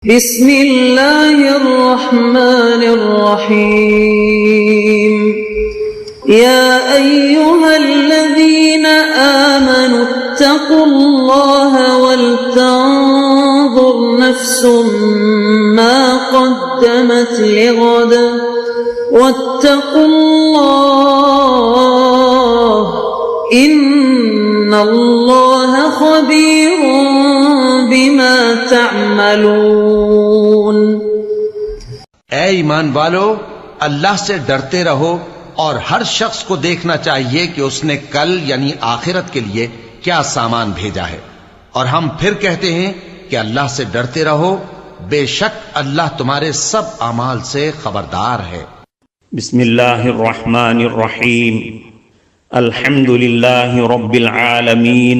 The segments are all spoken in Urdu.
بسم اللہ الرحمن الرحیم یا ایہا الذین آمنوا اتقوا اللہ ولتنظر نفس ما قدمت لغد واتقوا اللہ ان اللہ خبیر بما تعملون۔ اے ایمان والو، اللہ سے ڈرتے رہو اور ہر شخص کو دیکھنا چاہیے کہ اس نے کل یعنی آخرت کے لیے کیا سامان بھیجا ہے، اور ہم پھر کہتے ہیں کہ اللہ سے ڈرتے رہو، بے شک اللہ تمہارے سب اعمال سے خبردار ہے۔ بسم اللہ الرحمن الرحیم، الحمد للہ رب العالمین،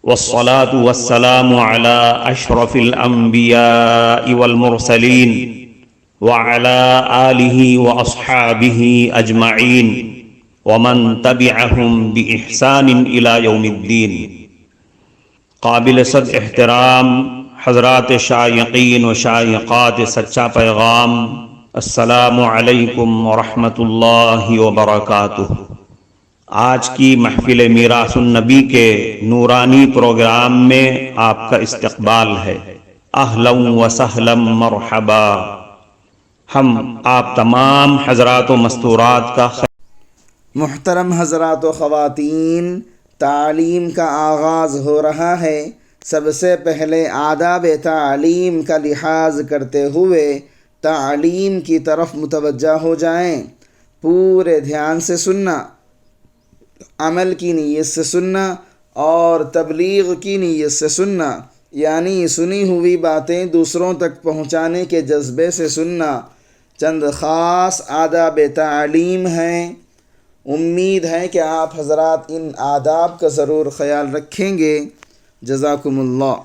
والصلاة والسلام على اشرف الانبیاء والمرسلین وعلى آلہ واصحابہ اجمعین ومن تبعہم بإحسان الى یوم الدین۔ قابل صد احترام حضرات شائقین و شائقات سچا پیغام، السلام علیکم ورحمۃ اللہ وبرکاتہ۔ آج کی محفل میراث النبی کے نورانی پروگرام میں آپ کا استقبال ہے۔ اہلا و سہلا مرحبا۔ ہم آپ تمام حضرات و مستورات کا محترم حضرات و خواتین، تعلیم کا آغاز ہو رہا ہے۔ سب سے پہلے آداب تعلیم کا لحاظ کرتے ہوئے تعلیم کی طرف متوجہ ہو جائیں۔ پورے دھیان سے سننا، عمل کی نیت سے سننا اور تبلیغ کی نیت سے سننا، یعنی سنی ہوئی باتیں دوسروں تک پہنچانے کے جذبے سے سننا۔ چند خاص آداب تعلیم ہیں، امید ہے کہ آپ حضرات ان آداب کا ضرور خیال رکھیں گے۔ جزاکم اللہ۔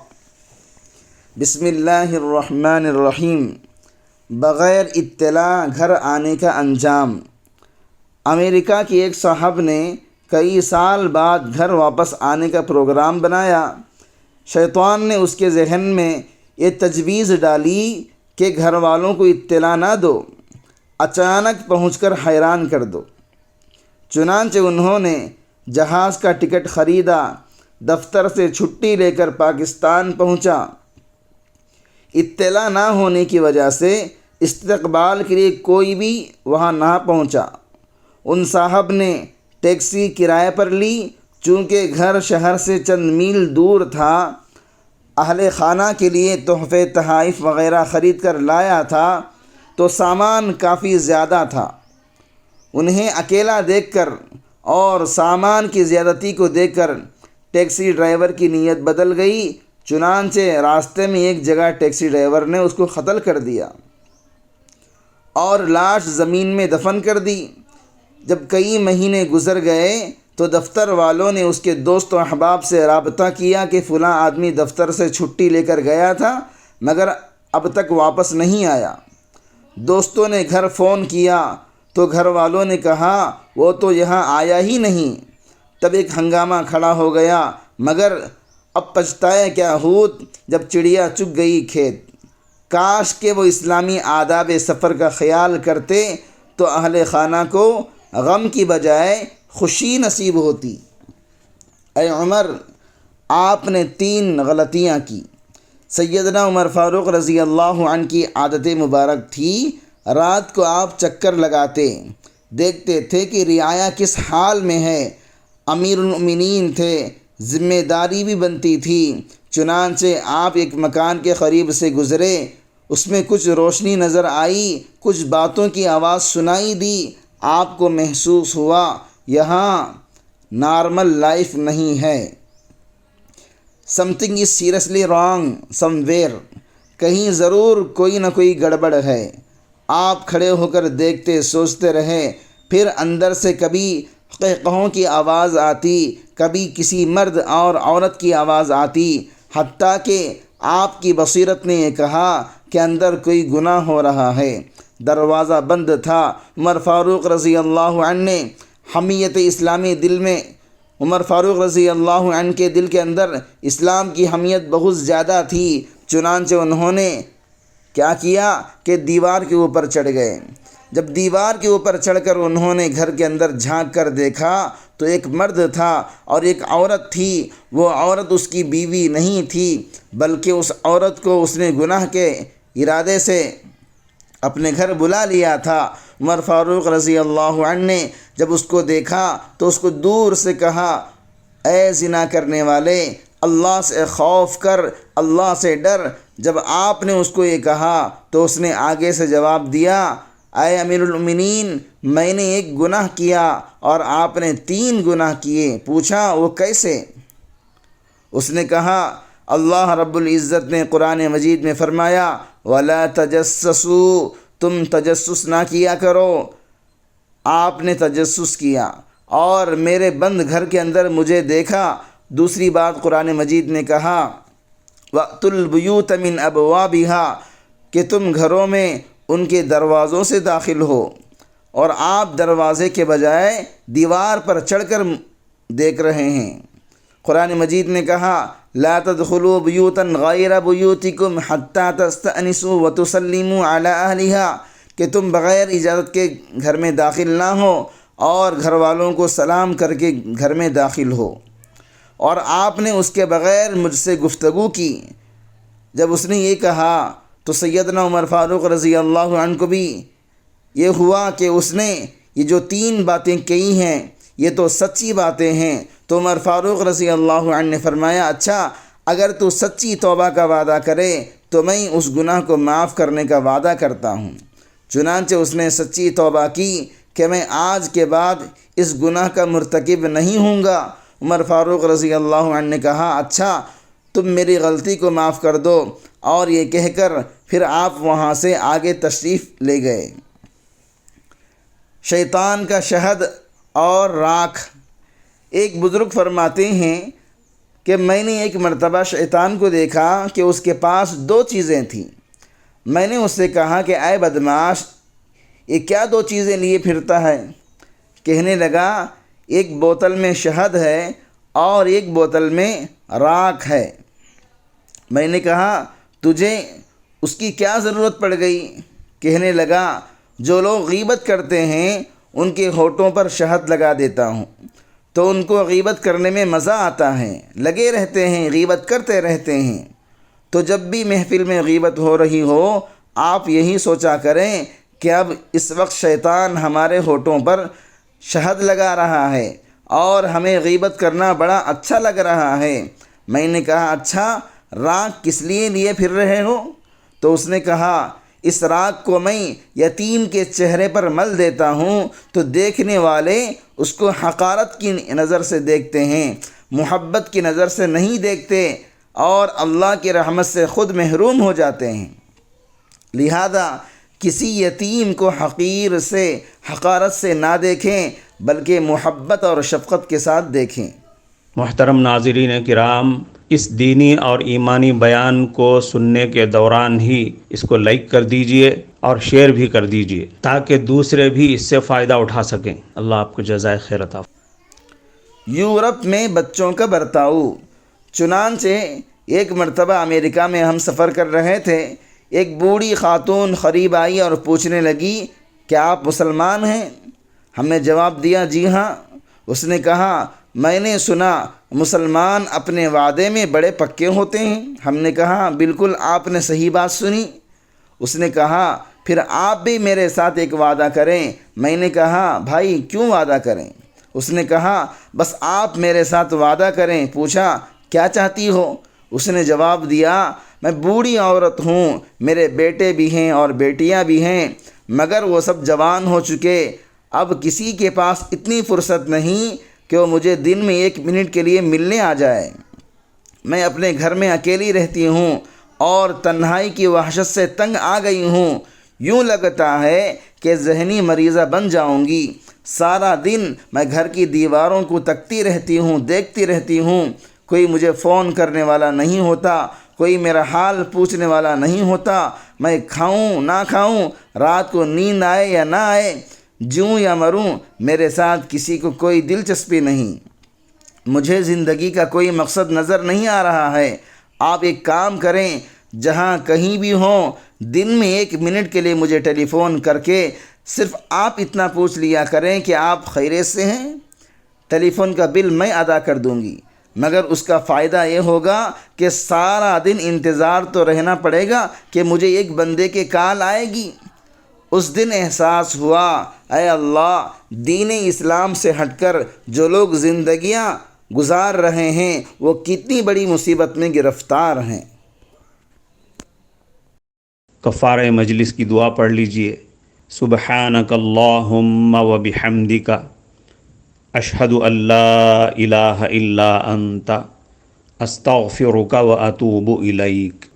بسم اللہ الرحمن الرحیم۔ بغیر اطلاع گھر آنے کا انجام۔ امریکہ کی ایک صاحب نے کئی سال بعد گھر واپس آنے کا پروگرام بنایا۔ شیطان نے اس کے ذہن میں یہ تجویز ڈالی کہ گھر والوں کو اطلاع نہ دو، اچانک پہنچ کر حیران کر دو۔ چنانچہ انہوں نے جہاز کا ٹکٹ خریدا، دفتر سے چھٹی لے کر پاکستان پہنچا۔ اطلاع نہ ہونے کی وجہ سے استقبال کے لیے کوئی بھی وہاں نہ پہنچا۔ ان صاحب نے ٹیکسی کرائے پر لی، چونکہ گھر شہر سے چند میل دور تھا۔ اہل خانہ کے لیے تحفے تحائف وغیرہ خرید کر لایا تھا تو سامان کافی زیادہ تھا۔ انہیں اکیلا دیکھ کر اور سامان کی زیادتی کو دیکھ کر ٹیکسی ڈرائیور کی نیت بدل گئی۔ چنانچہ راستے میں ایک جگہ ٹیکسی ڈرائیور نے اس کو قتل کر دیا اور لاش زمین میں دفن کر دی۔ جب کئی مہینے گزر گئے تو دفتر والوں نے اس کے دوست و احباب سے رابطہ کیا کہ فلاں آدمی دفتر سے چھٹی لے کر گیا تھا مگر اب تک واپس نہیں آیا۔ دوستوں نے گھر فون کیا تو گھر والوں نے کہا وہ تو یہاں آیا ہی نہیں۔ تب ایک ہنگامہ کھڑا ہو گیا، مگر اب پچھتائے کیا ہوت جب چڑیا چگ گئی کھیت۔ کاش کہ وہ اسلامی آداب سفر کا خیال کرتے تو اہل خانہ کو غم کی بجائے خوشی نصیب ہوتی۔ اے عمر، آپ نے 3 غلطیاں کی۔ سیدنا عمر فاروق رضی اللہ عنہ کی عادت مبارک تھی، رات کو آپ چکر لگاتے، دیکھتے تھے کہ رعایا کس حال میں ہے۔ امیر المؤمنین تھے، ذمہ داری بھی بنتی تھی۔ چنانچہ آپ ایک مکان کے قریب سے گزرے، اس میں کچھ روشنی نظر آئی، کچھ باتوں کی آواز سنائی دی۔ آپ کو محسوس ہوا یہاں نارمل لائف نہیں ہے۔ Something is seriously wrong some where, کہیں ضرور کوئی نہ کوئی گڑبڑ ہے۔ آپ کھڑے ہو کر دیکھتے سوچتے رہے، پھر اندر سے کبھی قہقہوں کی آواز آتی، کبھی کسی مرد اور عورت کی آواز آتی، حتیٰ کہ آپ کی بصیرت نے یہ کہا کہ اندر کوئی گناہ ہو رہا ہے۔ دروازہ بند تھا۔ عمر فاروق رضی اللہ عنہ نے حمیت اسلامی دل میں عمر فاروق رضی اللہ عنہ کے دل کے اندر اسلام کی حمیت بہت زیادہ تھی، چنانچہ انہوں نے کیا کیا کہ دیوار کے اوپر چڑھ گئے۔ جب دیوار کے اوپر چڑھ کر انہوں نے گھر کے اندر جھانک کر دیکھا تو ایک مرد تھا اور ایک عورت تھی۔ وہ عورت اس کی بیوی نہیں تھی، بلکہ اس عورت کو اس نے گناہ کے ارادے سے اپنے گھر بلا لیا تھا۔ عمر فاروق رضی اللہ عنہ نے جب اس کو دیکھا تو اس کو دور سے کہا، اے زنا کرنے والے، اللہ سے خوف کر، اللہ سے ڈر۔ جب آپ نے اس کو یہ کہا تو اس نے آگے سے جواب دیا، اے امیر المومنین، میں نے ایک گناہ کیا اور آپ نے 3 گناہ کیے۔ پوچھا وہ کیسے؟ اس نے کہا، اللہ رب العزت نے قرآن مجید میں فرمایا، وَلَا تَجَسَّسُوا، تم تجسس نہ کیا کرو۔ آپ نے تجسس کیا اور میرے بند گھر کے اندر مجھے دیکھا۔ دوسری بات قرآن مجید نے کہا، وَأْتُوا الْبُيُوتَ مِنْ أَبْوَابِهَا، کہ تم گھروں میں ان کے دروازوں سے داخل ہو، اور آپ دروازے کے بجائے دیوار پر چڑھ کر دیکھ رہے ہیں۔ قرآن مجید نے کہا، لا تدخلوا بیوتا غیر بیوتکم حتی تستأنسوا وتسلموا علی اہلہا، کہ تم بغیر اجازت کے گھر میں داخل نہ ہو اور گھر والوں کو سلام کر کے گھر میں داخل ہو۔ اور آپ نے اس کے بغیر مجھ سے گفتگو کی۔ جب اس نے یہ کہا تو سیدنا عمر فاروق رضی اللہ عنہ کو بھی یہ ہوا کہ اس نے یہ جو 3 باتیں کہی ہیں یہ تو سچی باتیں ہیں۔ تو عمر فاروق رضی اللہ عنہ نے فرمایا، اچھا اگر تو سچی توبہ کا وعدہ کرے تو میں اس گناہ کو معاف کرنے کا وعدہ کرتا ہوں۔ چنانچہ اس نے سچی توبہ کی کہ میں آج کے بعد اس گناہ کا مرتکب نہیں ہوں گا۔ عمر فاروق رضی اللہ عنہ نے کہا، اچھا تم میری غلطی کو معاف کر دو، اور یہ کہہ کر پھر آپ وہاں سے آگے تشریف لے گئے۔ شیطان کا شہد اور راکھ۔ ایک بزرگ فرماتے ہیں کہ میں نے ایک مرتبہ شیطان کو دیکھا کہ اس کے پاس 2 چیزیں تھیں۔ میں نے اس سے کہا کہ اے بدمعاش، یہ کیا 2 چیزیں لیے پھرتا ہے؟ کہنے لگا، ایک بوتل میں شہد ہے اور ایک بوتل میں راکھ ہے۔ میں نے کہا، تجھے اس کی کیا ضرورت پڑ گئی؟ کہنے لگا، جو لوگ غیبت کرتے ہیں ان کے ہونٹوں پر شہد لگا دیتا ہوں تو ان کو غیبت کرنے میں مزہ آتا ہے، لگے رہتے ہیں، غیبت کرتے رہتے ہیں۔ تو جب بھی محفل میں غیبت ہو رہی ہو آپ یہی سوچا کریں کہ اب اس وقت شیطان ہمارے ہونٹوں پر شہد لگا رہا ہے اور ہمیں غیبت کرنا بڑا اچھا لگ رہا ہے۔ میں نے کہا، اچھا راکھ کس لیے لیے پھر رہے ہو؟ تو اس نے کہا، اس راکھ کو میں یتیم کے چہرے پر مل دیتا ہوں تو دیکھنے والے اس کو حقارت کی نظر سے دیکھتے ہیں، محبت کی نظر سے نہیں دیکھتے، اور اللہ کی رحمت سے خود محروم ہو جاتے ہیں۔ لہذا کسی یتیم کو حقیر سے، حقارت سے نہ دیکھیں، بلکہ محبت اور شفقت کے ساتھ دیکھیں۔ محترم ناظرین کرام، اس دینی اور ایمانی بیان کو سننے کے دوران ہی اس کو لائک کر دیجئے اور شیئر بھی کر دیجئے تاکہ دوسرے بھی اس سے فائدہ اٹھا سکیں۔ اللہ آپ کو جزائے خیر عطا فرمائے۔ یورپ میں بچوں کا برتاؤ۔ چنانچہ ایک مرتبہ امریکہ میں ہم سفر کر رہے تھے۔ ایک بوڑھی خاتون قریب آئی اور پوچھنے لگی، کیا آپ مسلمان ہیں؟ ہم نے جواب دیا، جی ہاں۔ اس نے کہا، میں نے سنا مسلمان اپنے وعدے میں بڑے پکے ہوتے ہیں۔ ہم نے کہا، بالکل آپ نے صحیح بات سنی۔ اس نے کہا، پھر آپ بھی میرے ساتھ ایک وعدہ کریں۔ میں نے کہا، بھائی کیوں وعدہ کریں؟ اس نے کہا، بس آپ میرے ساتھ وعدہ کریں۔ پوچھا، کیا چاہتی ہو؟ اس نے جواب دیا، میں بوڑھی عورت ہوں، میرے بیٹے بھی ہیں اور بیٹیاں بھی ہیں، مگر وہ سب جوان ہو چکے۔ اب کسی کے پاس اتنی فرصت نہیں کہ وہ مجھے دن میں 1 منٹ کے لیے ملنے آ جائے۔ میں اپنے گھر میں اکیلی رہتی ہوں اور تنہائی کی وحشت سے تنگ آ گئی ہوں۔ یوں لگتا ہے کہ ذہنی مریضہ بن جاؤں گی۔ سارا دن میں گھر کی دیواروں کو تکتی رہتی ہوں، دیکھتی رہتی ہوں۔ کوئی مجھے فون کرنے والا نہیں ہوتا، کوئی میرا حال پوچھنے والا نہیں ہوتا۔ میں کھاؤں نہ کھاؤں، رات کو نیند آئے یا نہ آئے، جوں یا مروں، میرے ساتھ کسی کو کوئی دلچسپی نہیں۔ مجھے زندگی کا کوئی مقصد نظر نہیں آ رہا ہے۔ آپ ایک کام کریں، جہاں کہیں بھی ہوں دن میں 1 منٹ کے لیے مجھے ٹیلی فون کر کے صرف آپ اتنا پوچھ لیا کریں کہ آپ خیریت سے ہیں، ٹیلی فون کا بل میں ادا کر دوں گی، مگر اس کا فائدہ یہ ہوگا کہ سارا دن انتظار تو رہنا پڑے گا کہ مجھے ایک بندے کے کال آئے گی۔ اس دن احساس ہوا اے اللہ، دین اسلام سے ہٹ کر جو لوگ زندگیاں گزار رہے ہیں وہ کتنی بڑی مصیبت میں گرفتار ہیں۔ کفارہ مجلس کی دعا پڑھ لیجئے۔ سبحانک اللہم و بحمدک، اشہد ان لا الہ الا انت، استغفرک و اتوب الیک۔